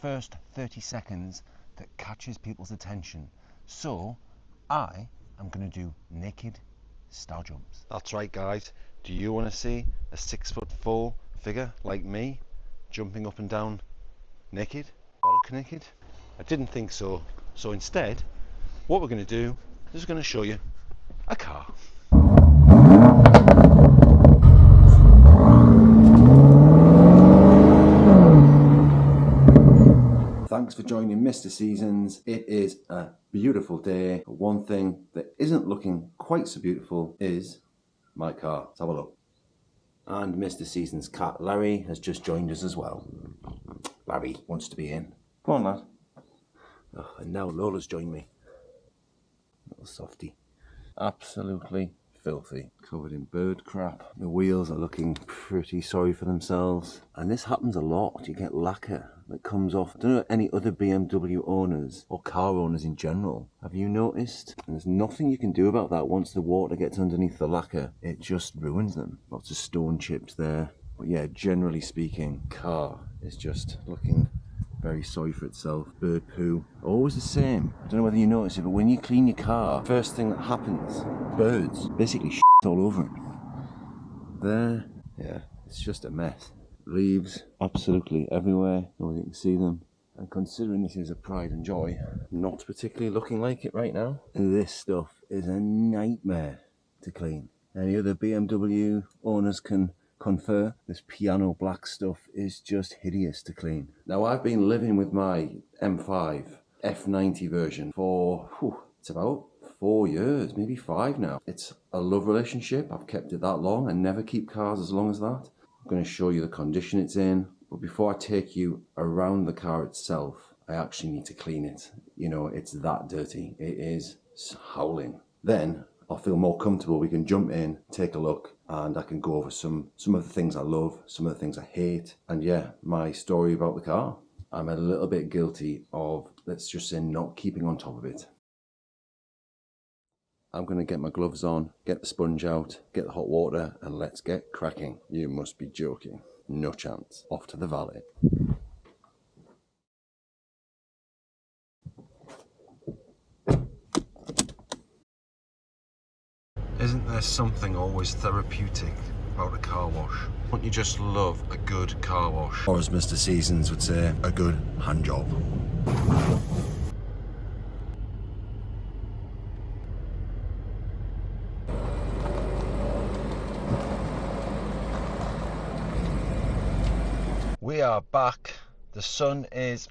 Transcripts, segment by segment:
first 30 seconds that catches people's attention. So I am going to do naked star jumps. That's right, guys. Do you want to see a 6'4" figure like me jumping up and down naked, bollock naked? I didn't think so. So instead, what we're going to do is going to show you a car. Thanks for joining Mr. Seasons. It is a beautiful day. But one thing that isn't looking quite so beautiful is my car. Let's have a look. And Mr. Seasons' cat Larry has just joined us as well. Larry wants to be in. Come on, lad. Oh, and now Lola's joined me. Little softy. Absolutely filthy. Covered in bird crap. The wheels are looking pretty sorry for themselves. And this happens a lot. You get lacquer that comes off. I don't know any other BMW owners or car owners in general. Have you noticed? And there's nothing you can do about that once the water gets underneath the lacquer. It just ruins them. Lots of stone chips there. But yeah, generally speaking, car is just looking very sorry for itself. Bird poo. Always the same. I don't know whether you notice it, but when you clean your car, first thing that happens, birds basically shit all over it. There. Yeah, it's just a mess. Leaves absolutely everywhere. Nobody can see them. And considering this is a pride and joy, not particularly looking like it right now. This stuff is a nightmare to clean. Any other BMW owners can confer, this piano black stuff is just hideous to clean. Now I've been living with my M5 F90 version for, it's about 4 years, maybe 5 now. It's a love relationship. I've kept it that long. I never keep cars as long as that. I'm going to show you the condition it's in, but before I take you around the car itself, I actually need to clean it. You know, it's that dirty. It is howling. Then I'll feel more comfortable. We can jump in, take a look, and I can go over some of the things I love, some of the things I hate, and yeah, my story about the car. I'm a little bit guilty of, let's just say, not keeping on top of it. I'm going to get my gloves on, get the sponge out, get the hot water, and let's get cracking. You must be joking. No chance. Off to the valet. Isn't there something always therapeutic about a car wash? Don't you just love a good car wash? Or as Mr. Seasons would say, a good hand job. We are back. The sun is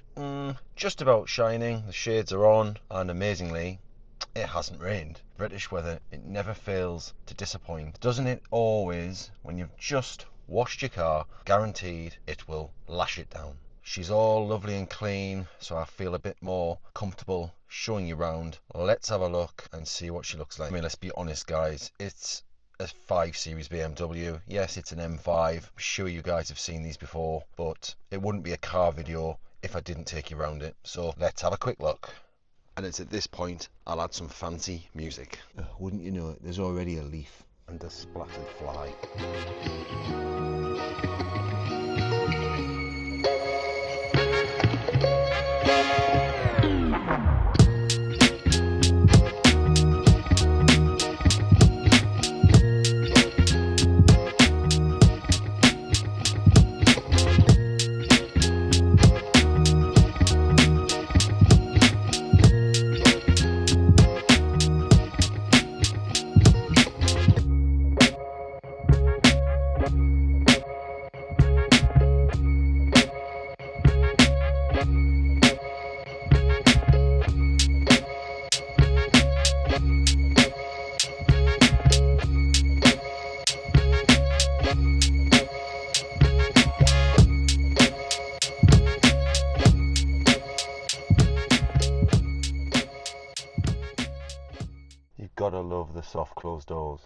just about shining, the shades are on, and amazingly, it hasn't rained. British weather, it never fails to disappoint. Doesn't it always? When you've just washed your car, guaranteed it will lash it down. She's all lovely and clean, so I feel a bit more comfortable showing you around. Let's have a look and see what she looks like. I mean, let's be honest, guys, it's a 5 Series BMW. Yes, it's an M5. I'm sure you guys have seen these before, but it wouldn't be a car video if I didn't take you around it. So let's have a quick look. And it's at this point I'll add some fancy music. Wouldn't you know it, there's already a leaf and a splattered fly. You've got to love the soft closed doors.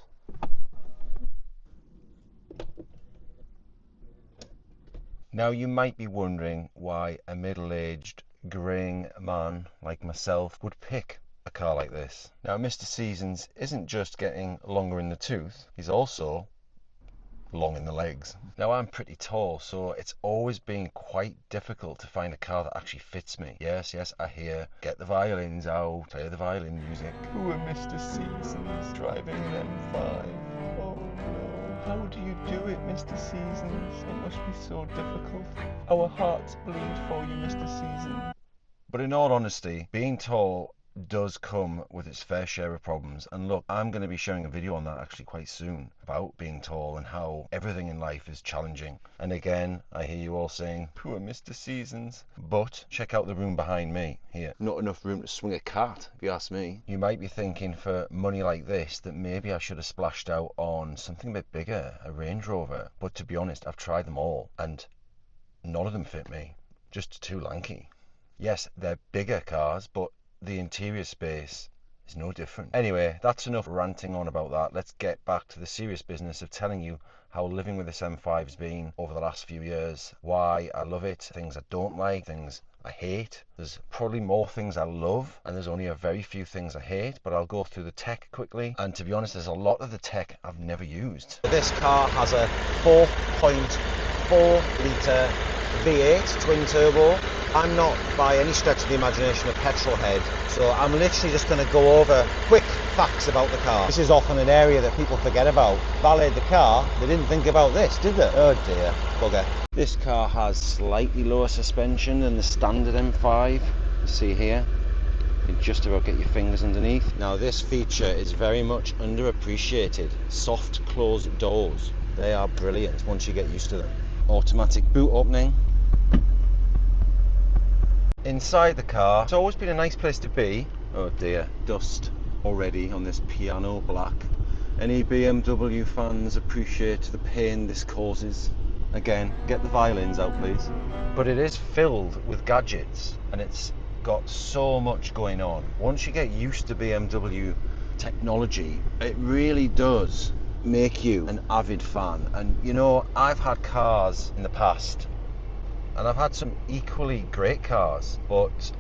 Now you might be wondering why a middle-aged greying man like myself would pick a car like this. Now Mr. Seasons isn't just getting longer in the tooth, he's also long in the legs. Now I'm pretty tall, so it's always been quite difficult to find a car that actually fits me. Yes, I hear, get the violins out, play the violin music. Poor Mr. Seasons driving an M5. Oh no, how do you do it, Mr. Seasons? It must be so difficult. Our hearts bleed for you, Mr. Seasons. But in all honesty, being tall does come with its fair share of problems. And look, I'm going to be showing a video on that actually quite soon about being tall and how everything in life is challenging. And again, I hear you all saying, poor Mr. Seasons. But check out the room behind me here. Not enough room to swing a cat, if you ask me. You might be thinking for money like this that maybe I should have splashed out on something a bit bigger, a Range Rover. But to be honest, I've tried them all and none of them fit me. Just too lanky. Yes, they're bigger cars, but the interior space is no different. Anyway, that's enough ranting on about that. Let's get back to the serious business of telling you how living with this M5 has been over the last few years, why I love it, things I don't like, things I hate. There's probably more things I love, and there's only a very few things I hate, but I'll go through the tech quickly. And to be honest, there's a lot of the tech I've never used. This car has a 4.4 litre V8 twin turbo. I'm not by any stretch of the imagination a petrol head, so I'm literally just going to go over quick facts about the car. This is often an area that people forget about. Valeted the car, they didn't think about this, did they? Oh dear, bugger. This car has slightly lower suspension than the standard M5. You see here, you can just about get your fingers underneath. Now this feature is very much underappreciated. Soft closed doors. They are brilliant once you get used to them. Automatic boot opening. Inside the car, it's always been a nice place to be. Oh dear, dust already on this piano black. Any BMW fans appreciate the pain this causes. Again, get the violins out please. But it is filled with gadgets and it's got so much going on. Once you get used to BMW technology, it really does make you an avid fan. And you know, I've had cars in the past and I've had some equally great cars, but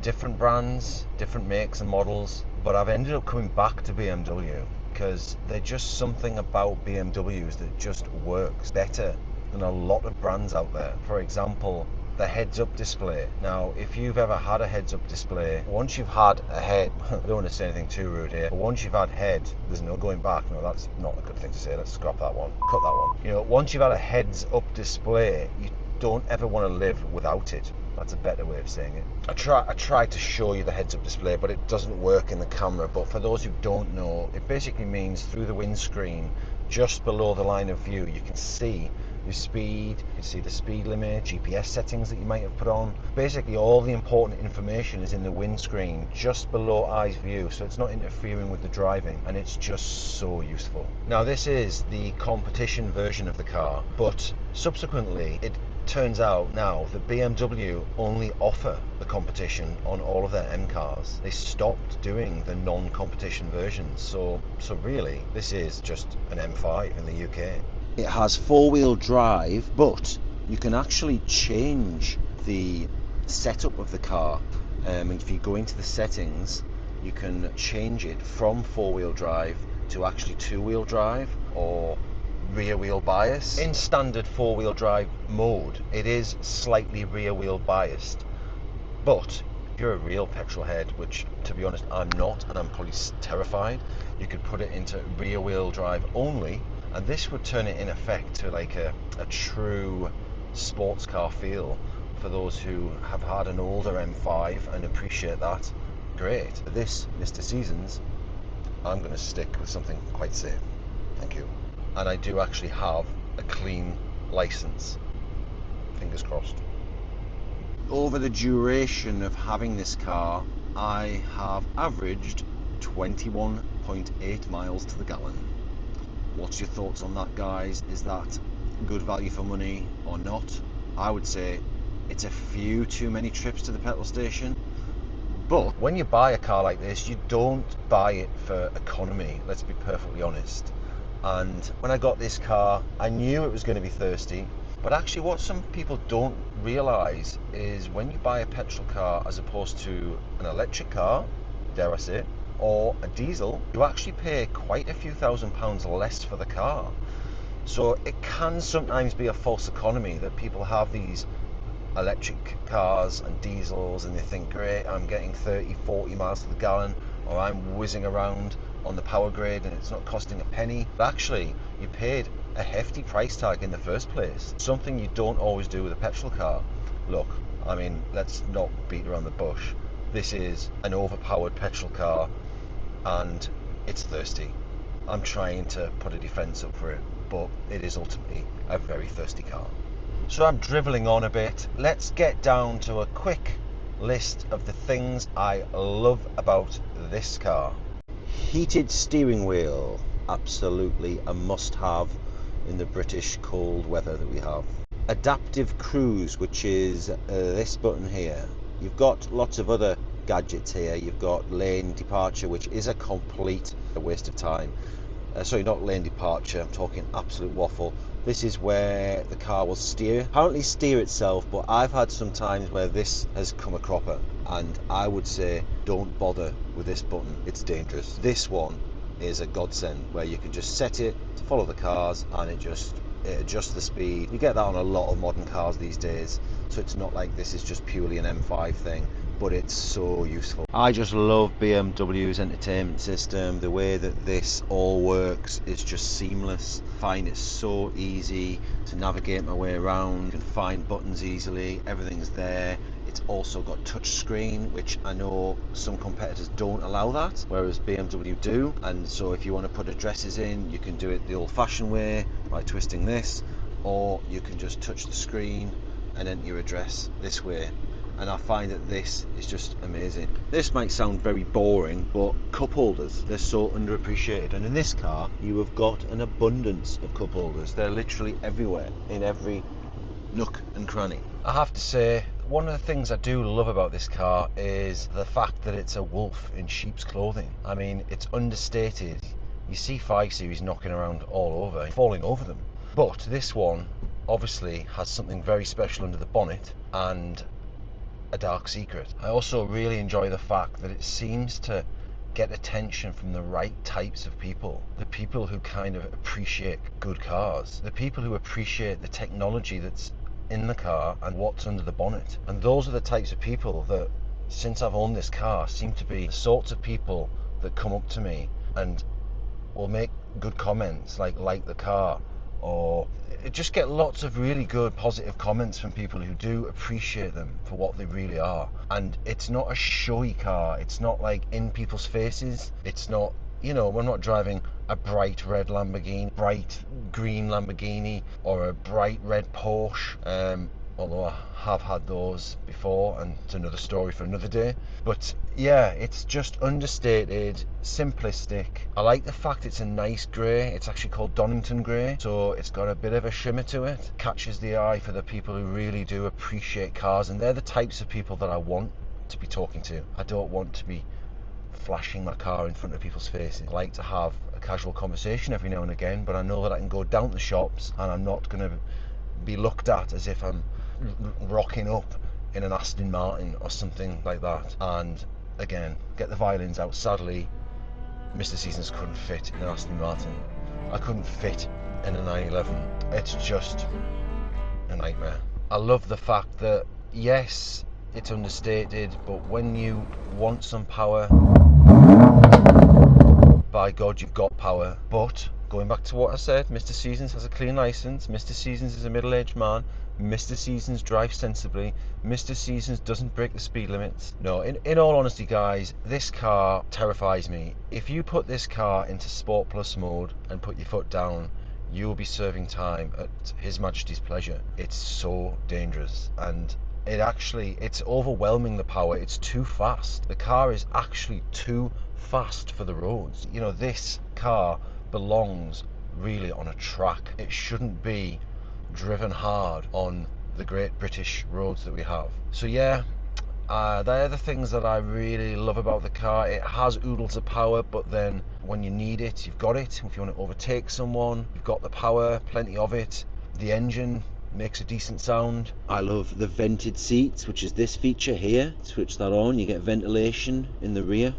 different brands, different makes and models. But I've ended up coming back to BMW because there's just something about BMWs that just works better than a lot of brands out there. For example, the heads-up display. Now, if you've ever had a heads-up display, once you've had a head, I don't want to say anything too rude here, but once you've had head, there's no going back. No, that's not a good thing to say. Let's scrap that one. Cut that one. You know, once you've had a heads-up display, you don't ever want to live without it. That's a better way of saying it. I tried to show you the heads-up display, but it doesn't work in the camera. But for those who don't know, it basically means through the windscreen, just below the line of view, you can see your speed, you can see the speed limit, GPS settings that you might have put on. Basically all the important information is in the windscreen just below eye's view, so it's not interfering with the driving, and it's just so useful. Now this is the competition version of the car, but subsequently it turns out now that BMW only offer the competition on all of their M cars. They stopped doing the non-competition versions, so really this is just an M5 in the UK. It has four-wheel drive, but you can actually change the setup of the car. If you go into the settings, you can change it from four-wheel drive to actually two-wheel drive or rear wheel bias. In standard four-wheel drive mode, it is slightly rear wheel biased, but if you're a real petrol head, which to be honest I'm not, and I'm probably terrified, you could put it into rear wheel drive only, and this would turn it in effect to like a true sports car feel. For those who have had an older M5 and appreciate that, great. For this, Mr. Seasons, I'm going to stick with something quite safe. Thank you. And I do actually have a clean license. Fingers crossed. Over the duration of having this car, I have averaged 21.8 miles to the gallon. What's your thoughts on that, guys? Is that good value for money or not? I would say it's a few too many trips to the petrol station. But when you buy a car like this, you don't buy it for economy, let's be perfectly honest. And when I got this car, I knew it was going to be thirsty. But actually what some people don't realise is when you buy a petrol car as opposed to an electric car, dare I say, or a diesel, you actually pay quite a few £1,000s less for the car. So it can sometimes be a false economy that people have these electric cars and diesels and they think, great, I'm getting 30, 40 miles to the gallon, or I'm whizzing around on the power grid and it's not costing a penny. But actually, you paid a hefty price tag in the first place, something you don't always do with a petrol car. Look, I mean, let's not beat around the bush. This is an overpowered petrol car and it's thirsty. I'm trying to put a defence up for it, but it is ultimately a very thirsty car. So I'm drivelling on a bit. Let's get down to a quick list of the things I love about this car. Heated steering wheel, absolutely a must-have in the British cold weather that we have. Adaptive cruise, which is this button here. You've got lots of other gadgets here. You've got lane departure, which is a complete waste of time. Sorry, not lane departure, I'm talking absolute waffle. This is where the car will steer. Apparently steer itself, but I've had some times where this has come a cropper, and I would say don't bother with this button, it's dangerous. This one is a godsend, where you can just set it to follow the cars and it adjusts the speed. You get that on a lot of modern cars these days, so it's not like this is just purely an M5 thing, but it's so useful. I just love BMW's entertainment system. The way that this all works is just seamless. I find it so easy to navigate my way around. You can find buttons easily, everything's there. It's also got touch screen, which I know some competitors don't allow that, whereas BMW do. And so if you want to put addresses in, you can do it the old-fashioned way by twisting this, or you can just touch the screen and enter your address this way. And I find that this is just amazing. This might sound very boring, but cup holders, they're so underappreciated. And in this car, you have got an abundance of cup holders. They're literally everywhere, in every nook and cranny. I have to say, one of the things I do love about this car is the fact that it's a wolf in sheep's clothing. I mean, it's understated. You see 5 Series knocking around all over, falling over them. But this one obviously has something very special under the bonnet and a dark secret. I also really enjoy the fact that it seems to get attention from the right types of people. The people who kind of appreciate good cars. The people who appreciate the technology that's in the car and what's under the bonnet. And those are the types of people that, since I've owned this car, seem to be the sorts of people that come up to me and will make good comments like the car, or just get lots of really good positive comments from people who do appreciate them for what they really are. And it's not a showy car, it's not like in people's faces, it's not, you know, we're not driving a bright red Lamborghini, bright green Lamborghini, or a bright red Porsche, although I have had those before and it's another story for another day. But yeah, it's just understated, simplistic. I like the fact it's a nice grey. It's actually called Donington grey, so it's got a bit of a shimmer to it. Catches the eye for the people who really do appreciate cars, and they're the types of people that I want to be talking to. I don't want to be flashing my car in front of people's faces. I like to have a casual conversation every now and again, but I know that I can go down to the shops and I'm not going to be looked at as if I'm rocking up in an Aston Martin or something like that. And again, get the violins out. Sadly, Mr. Seasons couldn't fit in an Aston Martin. I couldn't fit in a 911. It's just a nightmare. I love the fact that, yes, it's understated, but when you want some power, by God, you've got power. But going back to what I said, Mr. Seasons has a clean license. Mr. Seasons is a middle-aged man. Mr. Seasons drives sensibly. Mr. Seasons doesn't break the speed limits. No, in all honesty, guys, this car terrifies me. If you put this car into Sport Plus mode and put your foot down, you will be serving time at His Majesty's pleasure. It's so dangerous, and it's overwhelming, the power. It's too fast. The car is actually too fast for the roads. You know, this car belongs really on a track. It shouldn't be driven hard on the great British roads that we have. So yeah, they're the things that I really love about the car. It has oodles of power, but then when you need it, you've got it. If you want to overtake someone, you've got the power, plenty of it. The engine makes a decent sound. I love the vented seats, which is this feature here. Switch that on, you get ventilation in the rear.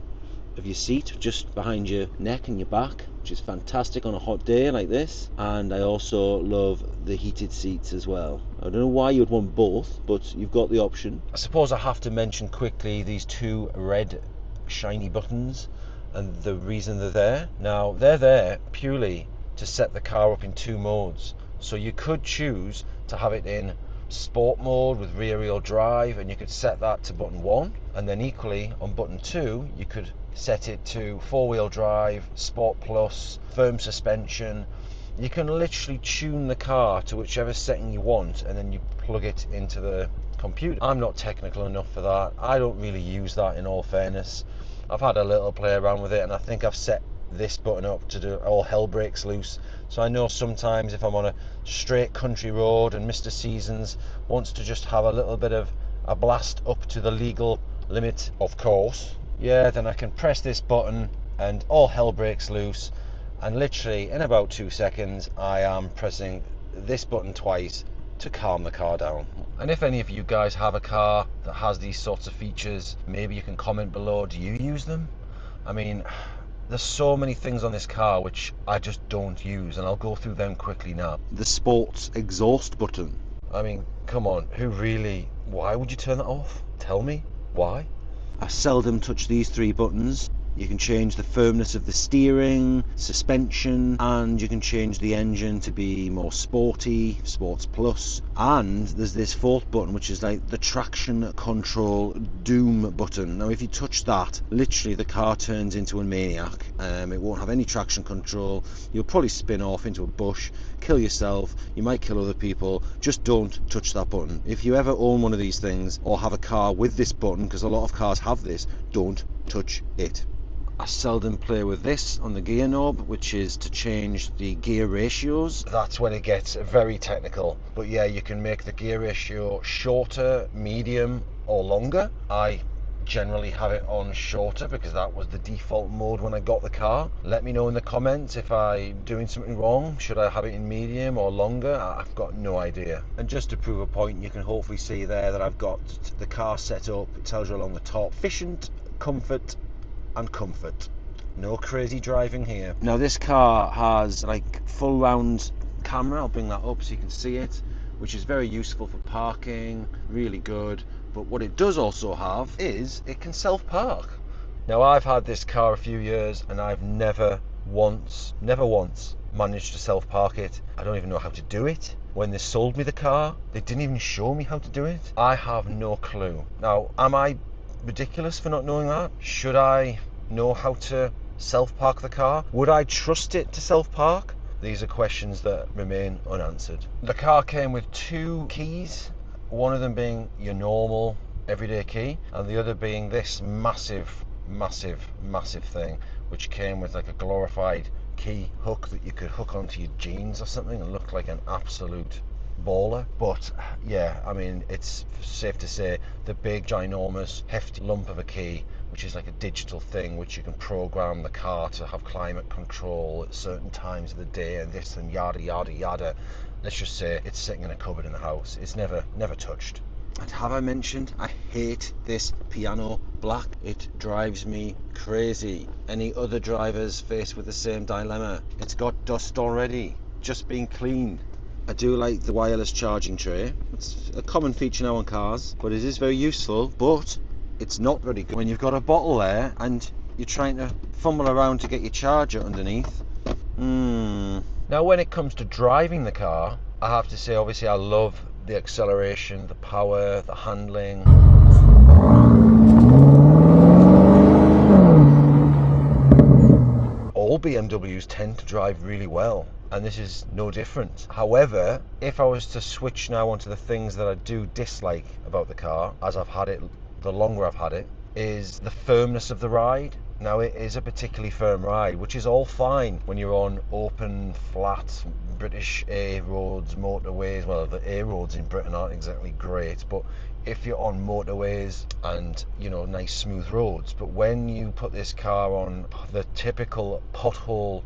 of your seat just behind your neck and your back, which is fantastic on a hot day like this. And I also love the heated seats as well. I don't know why you'd want both, but you've got the option. I suppose I have to mention quickly these two red shiny buttons and the reason they're there. Now, they're there purely to set the car up in two modes. So you could choose to have it in sport mode with rear wheel drive, and you could set that to button 1, and then equally on button 2 you could set it to 4-wheel drive, sport plus, firm suspension. You can literally tune the car to whichever setting you want, and then you plug it into the computer. I'm not technical enough for that. I don't really use that, in all fairness. I've had a little play around with it, and I think I've set this button up to do all hell breaks loose. So I know sometimes if I'm on a straight country road and Mr. Seasons wants to just have a little bit of a blast up to the legal limit, of course, yeah, then I can press this button and all hell breaks loose, and literally in about 2 seconds I am pressing this button twice to calm the car down. And if any of you guys have a car that has these sorts of features, maybe you can comment below. Do you use them? I mean, there's so many things on this car which I just don't use, and I'll go through them quickly now. The sports exhaust button. I mean, come on, why would you turn that off? Tell me, why? I seldom touch these 3 buttons. You can change the firmness of the steering, suspension, and you can change the engine to be more sporty, sports plus. And there's this 4th button, which is like the traction control doom button. Now if you touch that, literally the car turns into a maniac. It won't have any traction control. You'll probably spin off into a bush, kill yourself, you might kill other people. Just don't touch that button. If you ever own one of these things or have a car with this button, because a lot of cars have this, don't touch it. I seldom play with this on the gear knob, which is to change the gear ratios. That's when it gets very technical. But yeah, you can make the gear ratio shorter, medium, or longer. I generally have it on shorter because that was the default mode when I got the car. Let me know in the comments if I'm doing something wrong. Should I have it in medium or longer? I've got no idea. And just to prove a point, you can hopefully see there that I've got the car set up. It tells you along the top, efficient, comfort, and comfort. No crazy driving here. Now this car has like full round camera. I'll bring that up so you can see it, which is very useful for parking, really good. But what it does also have is it can self-park. Now I've had this car a few years and I've never once managed to self-park it. I don't even know how to do it. When they sold me the car, they didn't even show me how to do it. I have no clue. Now, am I ridiculous for not knowing that? Should I know how to self-park the car? Would I trust it to self-park? These are questions that remain unanswered. The car came with 2 keys, one of them being your normal everyday key, and the other being this massive thing, which came with like a glorified key hook that you could hook onto your jeans or something and look like an absolute baller. But yeah, I mean, it's safe to say the big ginormous hefty lump of a key, which is like a digital thing which you can program the car to have climate control at certain times of the day and this and yada yada yada. Let's just say it's sitting in a cupboard in the house. It's never touched. And have I mentioned I hate this piano black? It drives me crazy. Any other drivers faced with the same dilemma? It's got dust already, just being cleaned. I do like the wireless charging tray. It's a common feature now on cars, but it is very useful, but it's not very good when you've got a bottle there and you're trying to fumble around to get your charger underneath. Now when it comes to driving the car, I have to say obviously I love the acceleration, the power, the handling. All BMWs tend to drive really well, and this is no different. However, if I was to switch now onto the things that I do dislike about the car, as I've had it, the longer I've had it, is the firmness of the ride. Now it is a particularly firm ride, which is all fine when you're on open, flat, British A roads, motorways. Well, the A roads in Britain aren't exactly great, but if you're on motorways and, you know, nice smooth roads. But when you put this car on the typical pothole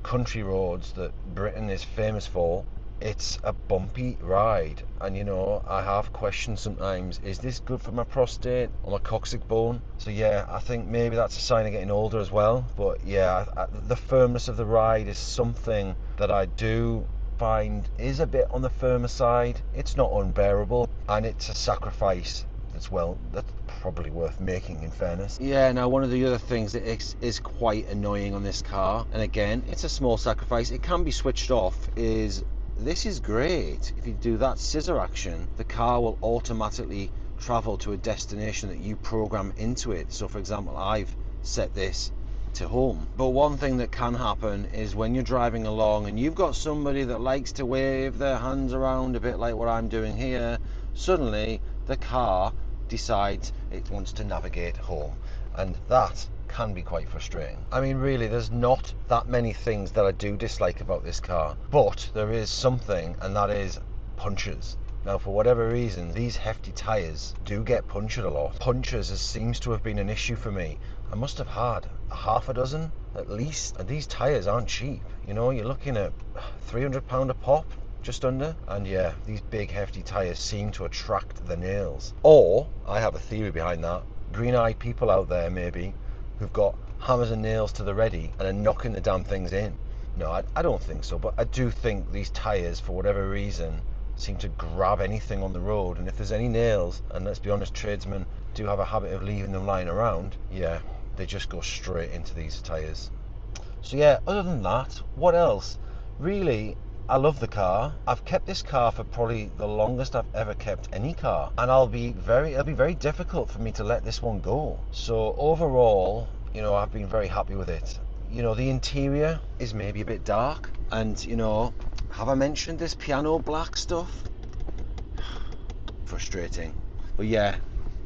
country roads that Britain is famous for, it's a bumpy ride, and you know, I have questioned sometimes, is this good for my prostate or my coccyx bone? So yeah, I think maybe that's a sign of getting older as well. But yeah, the firmness of the ride is something that I do find is a bit on the firmer side. It's not unbearable, and it's a sacrifice that's probably worth making, in fairness. Yeah, now one of the other things that is quite annoying on this car, and again, it's a small sacrifice, it can be switched off, is this is great. If you do that scissor action, the car will automatically travel to a destination that you program into it. So for example, I've set this to home. But one thing that can happen is when you're driving along and you've got somebody that likes to wave their hands around a bit like what I'm doing here, suddenly the car decides it wants to navigate home, and that can be quite frustrating. I mean, really, there's not that many things that I do dislike about this car, but there is something, and that is punctures. Now, for whatever reason, these hefty tyres do get punctured a lot. Punctures seems to have been an issue for me. I must have had a half a dozen at least, and these tyres aren't cheap. You know, you're looking at £300 a pop, just under. And yeah, these big hefty tyres seem to attract the nails. Or, I have a theory behind that, green-eyed people out there maybe, who've got hammers and nails to the ready and are knocking the damn things in. No, I don't think so, but I do think these tyres, for whatever reason, seem to grab anything on the road, and if there's any nails, and let's be honest, tradesmen do have a habit of leaving them lying around, yeah, they just go straight into these tyres. So yeah, other than that, what else? Really, I love the car. I've kept this car for probably the longest I've ever kept any car, and it'll be very difficult for me to let this one go. So overall, you know, I've been very happy with it. You know, the interior is maybe a bit dark, and you know, have I mentioned this piano black stuff? Frustrating. But yeah,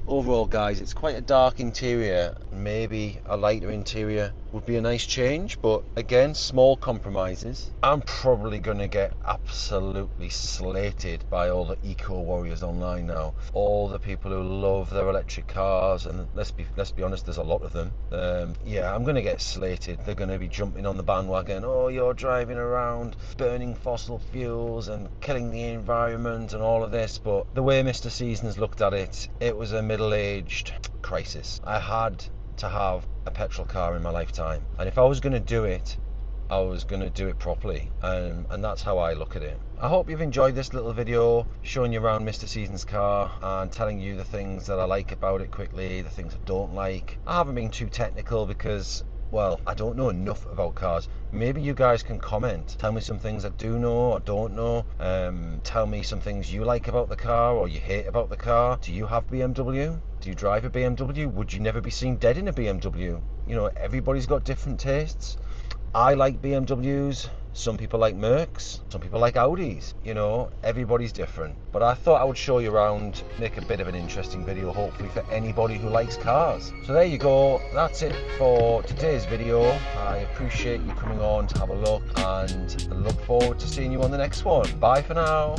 overall guys, it's quite a dark interior. Maybe a lighter interior would be a nice change, but again, small compromises. I'm probably going to get absolutely slated by all the eco warriors online now. All the people who love their electric cars, and let's be honest, there's a lot of them. Yeah, I'm going to get slated. They're going to be jumping on the bandwagon. Oh, you're driving around burning fossil fuels and killing the environment and all of this. But the way Mr. Seasons looked at it, it was a middle-aged crisis. I had to have a petrol car in my lifetime, and if I was going to do it, I was going to do it properly, and that's how I look at it. I hope you've enjoyed this little video showing you around Mr. Seasons' car and telling you the things that I like about it quickly, the things I don't like. I haven't been too technical because, well, I don't know enough about cars. Maybe you guys can comment, tell me some things I do know or don't know, tell me some things you like about the car or you hate about the car. Do you have BMW? Do you drive a BMW? Would you never be seen dead in a BMW? You know, everybody's got different tastes. I like BMWs, some people like Mercs, some people like Audis, you know, everybody's different. But I thought I would show you around, make a bit of an interesting video, hopefully for anybody who likes cars. So there you go, that's it for today's video. I appreciate you coming on to have a look, and I look forward to seeing you on the next one. Bye for now.